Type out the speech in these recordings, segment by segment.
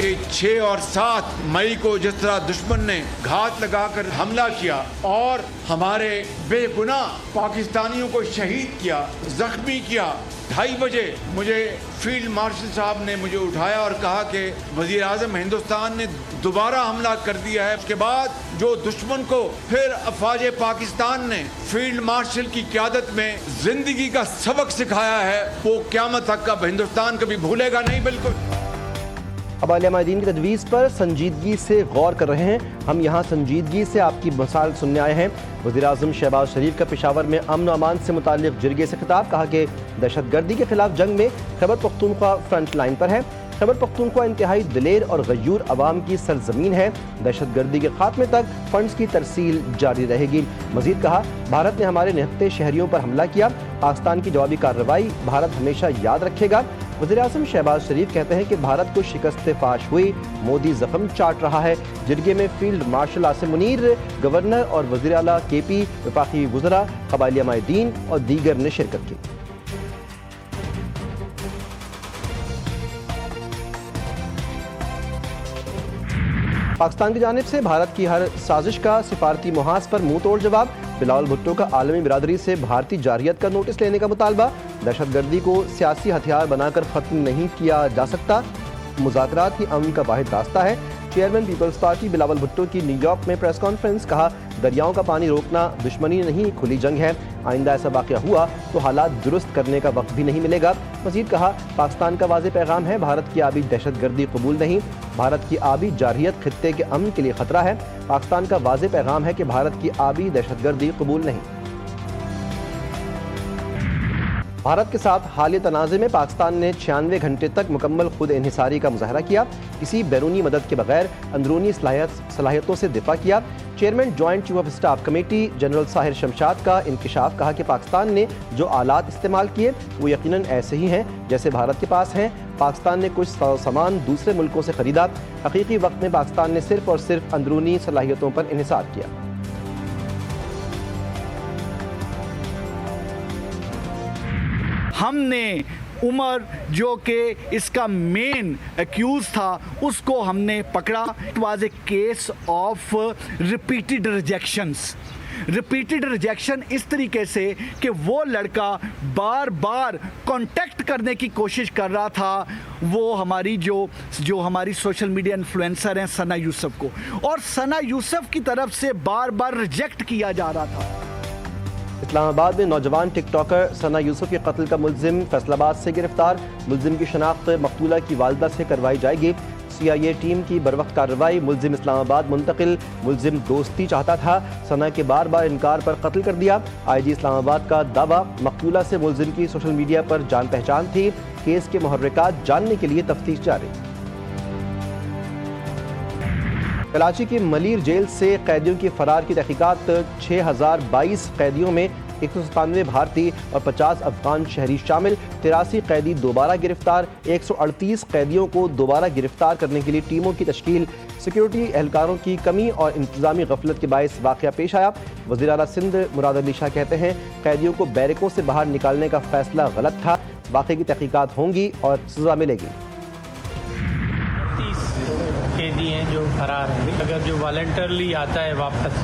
कि 6 और 7 मई को जिस तरह दुश्मन ने घात लगाकर हमला किया और हमारे बेगुनाह पाकिस्तानियों को शहीद किया, जख्मी किया, 2:30 बजे मुझे फील्ड मार्शल साहब ने मुझे उठाया और कहा कि वजीर आजम हिंदुस्तान ने दोबारा हमला कर दिया है। उसके बाद जो दुश्मन को फिर अफवाज पाकिस्तान ने फील्ड मार्शल की क़यादत में जिंदगी का सबक सिखाया है, वो क़यामत तक का हिंदुस्तान कभी भूलेगा नहीं। बिल्कुल कबाइली माहिदीन की तजवीज़ पर संजीदगी से गौर कर रहे हैं। हम यहाँ संजीदगी से आपकी मिसाल सुनने आए हैं। वज़ीर आज़म शहबाज शरीफ का पेशावर में अमन अमान से मुताल्लिक़ जिरगे से खिताब, कहा कि दहशतगर्दी के खिलाफ जंग में खैबर पख्तूनख्वा फ्रंट लाइन पर है। खैबर पख्तूनख्वा इंतहाई दिलेर और गयूर अवाम की सरजमीन है। दहशतगर्दी के खात्मे तक फंड्स की तरसील जारी रहेगी। मजीद कहा, भारत ने हमारे निहत्ते शहरियों पर हमला किया, पाकिस्तान की जवाबी कार्रवाई भारत हमेशा याद रखेगा। वज़ीर आज़म शहबाज शरीफ कहते हैं कि भारत को शिकस्त फाश हुई, मोदी जख्म चाट रहा है। जिरगे में field marshal Asim Munir, governor और वज़ीर आला KP, वफाकी वज़रा, कबाइली माहिदीन और दीगर ने शिरकत की। पाकिस्तान की जानिब से भारत की हर साजिश का सिफारती मुहाज पर मुंह तोड़ जवाब। बिलावल भुट्टो का आलमी बिरादरी से भारतीय जारियत का नोटिस लेने का मुतालबा। दहशतगर्दी को सियासी हथियार बनाकर ख़त्म नहीं किया जा सकता, मुज़ाकरात ही अमन का वाहिद रास्ता है। Chairman Peoples Party Bilawal Bhutto की न्यूयॉर्क में प्रेस कॉन्फ्रेंस, कहा दरियाओं का पानी रोकना दुश्मनी नहीं खुली जंग है। आइंदा ऐसा वाक़या हुआ तो हालात दुरुस्त करने का वक्त भी नहीं मिलेगा। मज़ीद कहा, पाकिस्तान का वाज़ेह पैगाम है, भारत की आबी दहशतगर्दी कबूल नहीं, भारत की आबी जारहियत खित्ते के अमन के लिए खतरा है। पाकिस्तान का वाज़ेह पैगाम है कि भारत की आबी दहशतगर्दी कबूल नहीं। भारत के साथ हालिया तनाज़े में पाकिस्तान ने 96 घंटे तक मुकम्मल खुद इन्हिसारी का मुजाहरा किया। किसी बैरूनी मदद के बगैर अंदरूनी सलाहियतों से दिफा किया। Chairman joint chief of staff committee general Sahir Shamshad का इंकशाफ, कहा कि पाकिस्तान ने जो आलात इस्तेमाल किए वो यकीनन ऐसे ही हैं जैसे भारत के पास हैं। पाकिस्तान ने कुछ सामान दूसरे मुल्कों से खरीदा। हकीकी वक्त में पाकिस्तान ने सिर्फ और सिर्फ अंदरूनी सलाहियतों पर इन्हिसार किया। हमने उमर जो कि इसका मेन एक्यूज था उसको हमने पकड़ा। It was a case of repeated rejection इस तरीके से कि वो लड़का बार बार कांटेक्ट करने की कोशिश कर रहा था वो हमारी जो हमारी सोशल मीडिया इन्फ्लुएंसर हैं सना यूसुफ को, और सना यूसुफ की तरफ से बार बार रिजेक्ट किया जा रहा था। इस्लामाबाद में नौजवान टिकटॉकर सना यूसुफ के कत्ल का मुल्जिम फैसलाबाद से गिरफ्तार। मुल्जिम की शनाख्त मकतूला की वालदा से करवाई जाएगी। CIA टीम की बरवक्त कार्रवाई, मुल्जिम इस्लामाबाद मुंतकिल। मुल्जिम दोस्ती चाहता था, सना के बार बार इनकार पर कत्ल कर दिया। IG इस्लामाबाद का दावा, मकतूला से मुल्जिम की सोशल मीडिया पर जान पहचान थी। केस के मुहर्रिकात जानने के लिए तफ्तीश जारी। कराची की मलीर जेल से कैदियों की फरार की तहकीकात। 6022 कैदियों में 197 भारतीय और 50 अफगान शहरी शामिल। 83 कैदी दोबारा गिरफ्तार। 138 कैदियों को दोबारा गिरफ्तार करने के लिए टीमों की तश्कील। सिक्योरिटी एहलकारों की कमी और इंतजामी गफलत के बायस वाक़या पेश आया। वज़ीर आला सिंध मुराद अली शाह कहते हैं, कैदियों को बैरकों से बाहर निकालने का फैसला गलत था। वाक़े की तहकीकात होंगी और सजा मिलेगी। कैदी हैं जो फरार हैं, अगर जो वॉलंटरली आता है वापस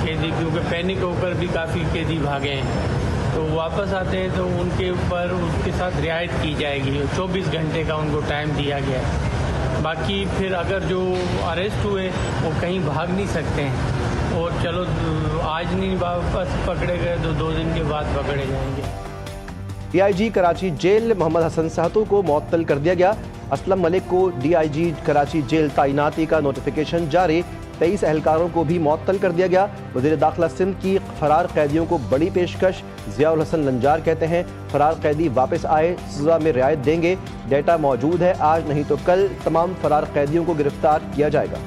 कैदी, क्योंकि पैनिक होकर भी काफ़ी कैदी भागे हैं, तो वापस आते हैं तो उनके ऊपर उसके साथ रियायत की जाएगी। 24 घंटे का उनको टाइम दिया गया है। बाकी फिर अगर जो अरेस्ट हुए वो कहीं भाग नहीं सकते हैं, और चलो आज नहीं वापस पकड़े गए तो 2 दिन के बाद पकड़े जाएंगे। DIG कराची जेल मोहम्मद हसन साहतू को मुअत्तल कर दिया गया। असलम मलिक को DIG कराची जेल तैनाती का नोटिफिकेशन जारी। 23 एहलकारों को भी मुअत्तल कर दिया गया। वज़ीर दाखिला सिंध की फरार कैदियों को बड़ी पेशकश। ज़ियाउल हसन लंजार कहते हैं, फरार कैदी वापस आए सज़ा में रियायत देंगे। डेटा मौजूद है, आज नहीं तो कल तमाम फरार कैदियों को गिरफ्तार किया जाएगा।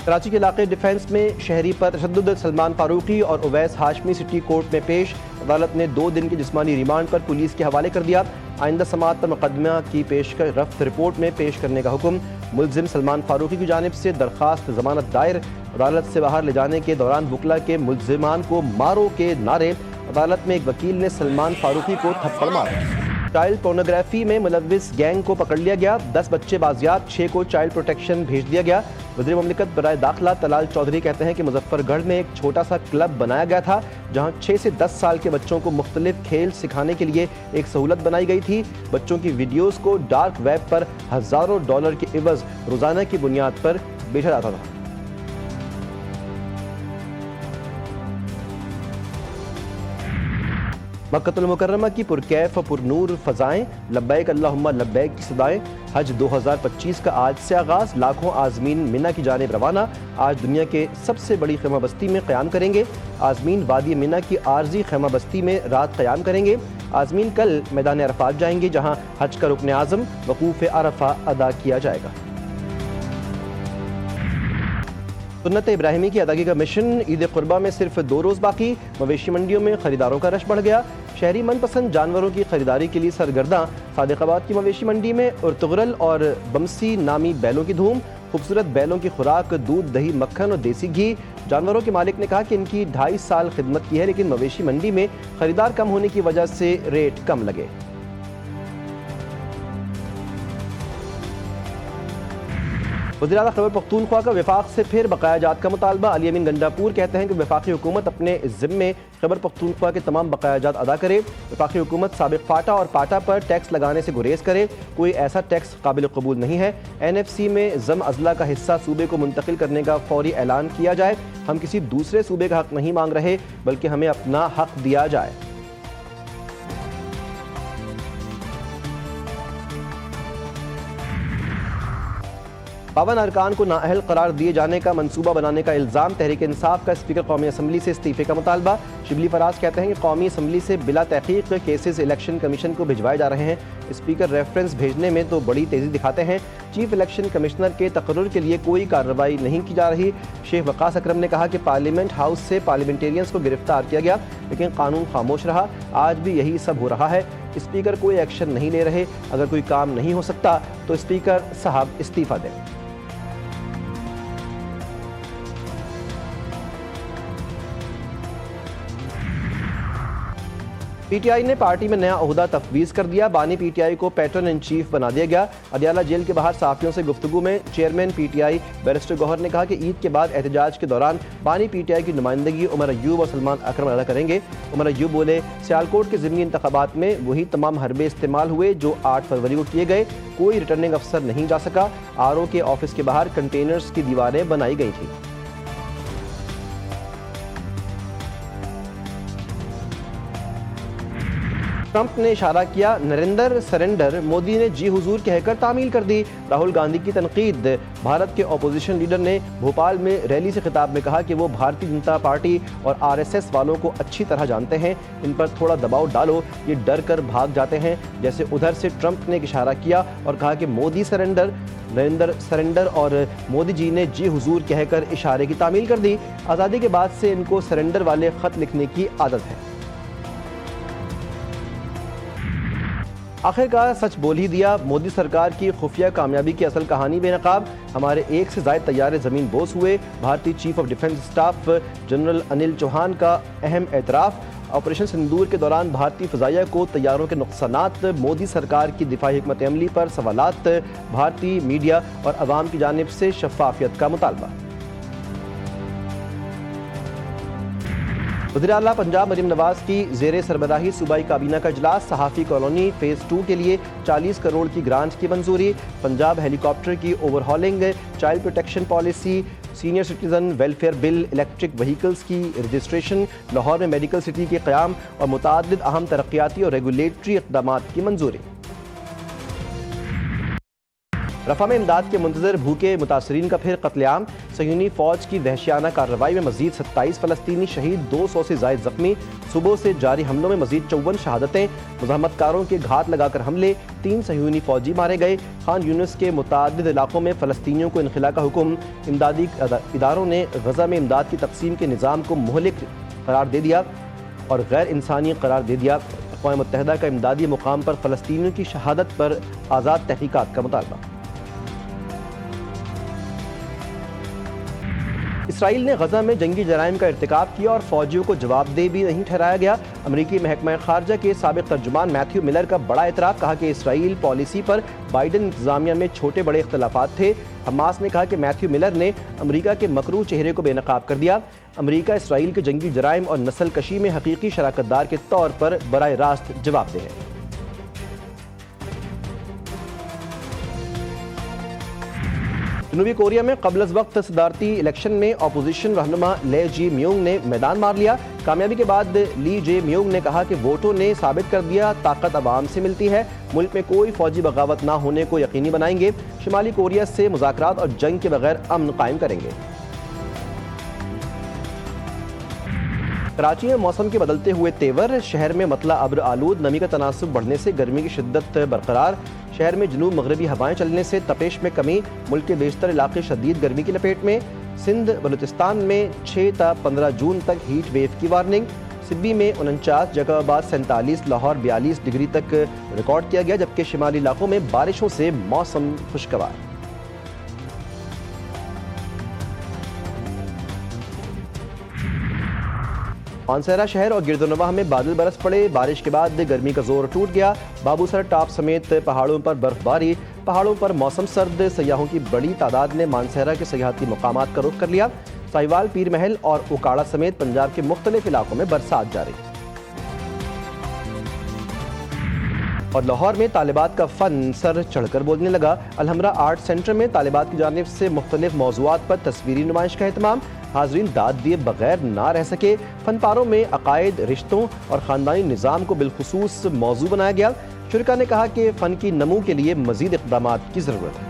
कराची के इलाके डिफेंस में शहरी पर तशद्दुद, सलमान फारूकी और उवैस हाशमी सिटी कोर्ट में पेश। अदालत ने 2 दिन की जिस्मानी रिमांड पर पुलिस के हवाले कर दिया। आइंदा समाअत पर मुकदमा की पेशरफ्त रिपोर्ट में पेश करने का हुक्म। मुल्जिम सलमान फारूकी की जानिब से दरख्वास्त जमानत दायर। अदालत से बाहर ले जाने के दौरान बुकला के मुल्जिमान को मारो के नारे। अदालत में एक वकील ने सलमान फारूकी को थप्पड़ मारा। चाइल्ड पोर्नोग्राफी में मुलव्विस गैंग को पकड़ लिया गया, 10 बच्चे बाजियाब, 6 को चाइल्ड प्रोटेक्शन भेज दिया गया। वज़ीर मुमलिकत बराए दाखिला तलाल चौधरी कहते हैं कि मुजफ्फरगढ़ में एक छोटा सा क्लब बनाया गया था जहां 6 से 10 साल के बच्चों को मुख्तलिफ खेल सिखाने के लिए एक सहूलत बनाई गई थी। बच्चों की वीडियोस को डार्क वेब पर हज़ारों डॉलर के इवज़ रोज़ाना की बुनियाद पर बेचा जाता था। मक्कतुल मुकर्रमा की पुरकैफ और पुरनूर फ़ज़ाएँ, लब्बैक अल्लाहुम्मा लब्बैक की सदाएँ। हज 2025 का आज से आगाज़, लाखों आज़मीन मिना की जानिब रवाना। आज दुनिया के सबसे बड़ी खैमा बस्ती में क़याम करेंगे। आज़मीन वादी मिना की आर्जी खैमा बस्ती में रात क़याम करेंगे। आज़मीन कल मैदान अरफात जाएंगे जहाँ हज का रुकन आज़म वकूफ़ अरफा अदा किया जाएगा। सुन्नत इब्राहिमी की अदायगी का मिशन, ईद कुर्बा में सिर्फ 2 रोज़ बाकी। मवेशी मंडियों में खरीदारों का रश बढ़ गया। शहरी मनपसंद जानवरों की खरीदारी के लिए सरगर्दा। सादिकाबाद की मवेशी मंडी में उर्तुगरल और बमसी नामी बैलों की धूम। खूबसूरत बैलों की खुराक दूध, दही, मक्खन और देसी घी। जानवरों के मालिक ने कहा कि इनकी 2.5 साल खिदमत की है, लेकिन मवेशी मंडी में खरीदार कम होने की वजह से रेट कम लगे। वज़ीर आला खैबर पख्तूनख्वा का वफाक से फिर बकाया जात का मुतालबा। अली अमीन गंडापुर कहते हैं कि वफाकी हुकूमत अपने ज़िम्मे खैबर पख्तूनख्वा के तमाम बकाया जात अदा करे। वफाकी हुकूमत साबिक फाटा और पाटा पर टैक्स लगाने से गुरेज करे। कोई ऐसा टैक्स काबिल कबूल नहीं है। NFC में ज़म अज़ला का हिस्सा सूबे को मुंतकिल करने का फौरी ऐलान किया जाए। हम किसी दूसरे सूबे का हक नहीं मांग रहे, बल्कि हमें अपना हक दिया जाए। पावन अरकान को नाअहल करार दिए जाने का मंसूबा बनाने का इल्ज़ाम। तहरीक इंसाफ का स्पीकर कौमी असम्बली से इस्तीफे का मुतालबा। शिबली फराज कहते हैं कि कौमी असम्बली से बिला तहकीक केसेस इलेक्शन कमीशन को भिजवाए जा रहे हैं। स्पीकर रेफरेंस भेजने में तो बड़ी तेज़ी दिखाते हैं। चीफ इलेक्शन कमिश्नर के तकर्रुर के लिए कोई कार्रवाई नहीं की जा रही। शेख वकास अकरम ने कहा कि पार्लियामेंट हाउस से पार्लियामेंटेरियंस को गिरफ्तार किया गया, लेकिन कानून खामोश रहा। आज भी यही सब हो रहा है। स्पीकर कोई एक्शन नहीं ले रहे। अगर कोई काम नहीं हो सकता तो स्पीकर साहब इस्तीफ़ा दें। PTI ने पार्टी में नया ओहदा तफवीज़ कर दिया। बानी PTI को पैटर्न इन चीफ बना दिया गया। अदियाला जेल के बाहर सहाफ़ियों से गुफ्तगू में चेयरमैन PTI बैरिस्टर गौहर ने कहा कि ईद के बाद एहतजाज के दौरान बानी PTI की नुमाइंदगी उमर अयूब और सलमान अकरम अदा करेंगे। उमर अयूब बोले, सियालकोट के ज़िमनी इंतखाबात में वही तमाम हरबे इस्तेमाल हुए जो 8 फरवरी को किए गए। कोई रिटर्निंग अफसर नहीं जा सका। RO के ऑफिस के बाहर कंटेनर्स की दीवारें बनाई गई थी। ट्रंप ने इशारा किया, नरेंद्र सरेंडर, मोदी ने जी हुजूर कहकर तामील कर दी। राहुल गांधी की तनकीद। भारत के अपोजिशन लीडर ने भोपाल में रैली से खिताब में कहा कि वो भारतीय जनता पार्टी और RSS वालों को अच्छी तरह जानते हैं। इन पर थोड़ा दबाव डालो, ये डर कर भाग जाते हैं। जैसे उधर से ट्रंप ने एक इशारा किया और कहा कि मोदी सरेंडर, नरेंद्र सरेंडर और मोदी जी ने जी हुजूर कहकर इशारे की तामील कर दी। आज़ादी के बाद से इनको सरेंडर वाले ख़त लिखने की आदत है। आखिरकार सच बोल ही दिया। मोदी सरकार की खुफिया कामयाबी की असल कहानी बेनकाब। हमारे 1 से ज़ायद तैयारे ज़मीन बोस हुए। भारतीय chief of defence staff general Anil Chauhan का अहम एतराफ़। ऑपरेशन सिंदूर के दौरान भारतीय फ़ज़ाइया को तैयारों के नुकसानात। मोदी सरकार की दिफाई हिकमत अमली पर सवालात। भारतीय मीडिया और अवाम की जानिब से शफ़ाफ़ियत का मुतालबा। वज़ीर आला पंजाब मरीम नवाज़ की ज़ेरे सरबराही सूबाई काबीना का इजलास। सहाफ़ी कॉलोनी फ़ेज़ 2 के लिए 40 करोड़ की ग्रांट की मंजूरी। पंजाब हेलीकॉप्टर की overhauling, child protection policy, senior citizen welfare bill, electric vehicles की रजिस्ट्रेशन, लाहौर में मेडिकल सिटी के क़याम और मुतादिद अहम तरक्याती और रेगुलेटरी इक़दामात की मंजूरी। रफ़ा में इमदाद के मुंतज़र भूखे मुतासरीन का फिर कत्लेआम। सयूनी फ़ौज की वहशियाना कार्रवाई में मज़ीद 27 फ़लस्तीनी शहीद, 200 से ज़ायद ज़ख्मी। सुबह से जारी हमलों में मज़ीद 54 शहादतें। मुज़ाहमतकारों के घात लगाकर हमले, 3 सयूनी फ़ौजी मारे गए। खान यूनिस के मुतादिद इलाकों में फ़लस्तीनियों को इनखला का हुक्म। इमदादी इदारों ने गज़ा में इमदाद की तकसीम के निज़ाम को मुहलिक करार दे दिया और गैर इंसानी करार दे दिया। अक़वाम मुत्तहिदा का इमदादी मुकाम पर फ़लस्तीनियों की शहादत पर आज़ाद तहक़ीक़ात का मुतालबा। इसराइल ने गजा में जंगी जराइम का इर्तिकाब किया और फौजियों को जवाबदेह भी नहीं ठहराया गया। अमरीकी महकमा खारजा के साबिक तर्जुमान मैथ्यू मिलर का बड़ा एतराफ़, कहा कि इसराइल पॉलिसी पर बाइडन इंतजामिया में छोटे बड़े इख्तलाफात थे। हमास ने कहा कि मैथ्यू मिलर ने अमरीका के मकरूह चेहरे को बेनकाब कर दिया। अमरीका इसराइल के जंगी जराइम और नस्ल कशी में हकीकी शराकतदार के तौर पर बराह रास्त जवाबदेह है। जनूबी कोरिया में क़ब्ल वक्त सदारती इलेक्शन में अपोजिशन रहनुमा ले जी म्यूंग ने मैदान मार लिया। कामयाबी के बाद ली जे म्यूंग ने कहा कि वोटों ने साबित कर दिया ताकत अवाम से मिलती है, मुल्क में कोई फौजी बगावत ना होने को यकीनी बनाएंगे, शुमाली कोरिया से मुज़ाकरात और जंग के बगैर अमन कायम करेंगे। कराची में मौसम के बदलते हुए तेवर, शहर में मतला अब्र आलूद, नमी का तनासुब बढ़ने से गर्मी की शिद्दत बरकरार। शहर में जनूब मगरबी हवाएं चलने से तपेश में कमी, मुल्क के बेशतर इलाके शदीद गर्मी की लपेट में। सिंध बलूचिस्तान में 6 से 15 जून तक हीट वेव की वार्निंग। सिब्बी में 49, जैकबाबाद 47, लाहौर 42 डिग्री तक रिकॉर्ड किया गया, जबकि शिमाली इलाकों में बारिशों से मौसम खुशगवार। मानसहरा शहर और गिरदोनवाह में बादल बरस पड़े, बारिश के बाद गर्मी का जोर टूट गया। बाबूसर टॉप समेत पहाड़ों पर बर्फबारी, पहाड़ों पर मौसम सर्द, सयाहों की बड़ी तादाद ने मानसहरा के सयाहती मकामात का रुख कर लिया। साहिवाल, पीर महल और उकाड़ा समेत पंजाब के मुख्तलिफ इलाकों में बरसात जारी। और लाहौर में तालिबात का फन सर चढ़कर बोलने लगा। अलहमरा आर्ट सेंटर में तालिबात की जानिब से मुख्तलिफ मौज़ूआत पर तस्वीरी नुमाइश का एहतमाम। हाज़रीन दाद दिए बगैर ना रह सके। फनपारों में अकायद, रिश्तों और ख़ानदानी निज़ाम को बिलखुसूस मौजू बनाया गया। शुरका ने कहा कि फ़न की नमू के लिए मज़ीद इक़दामात की ज़रूरत है।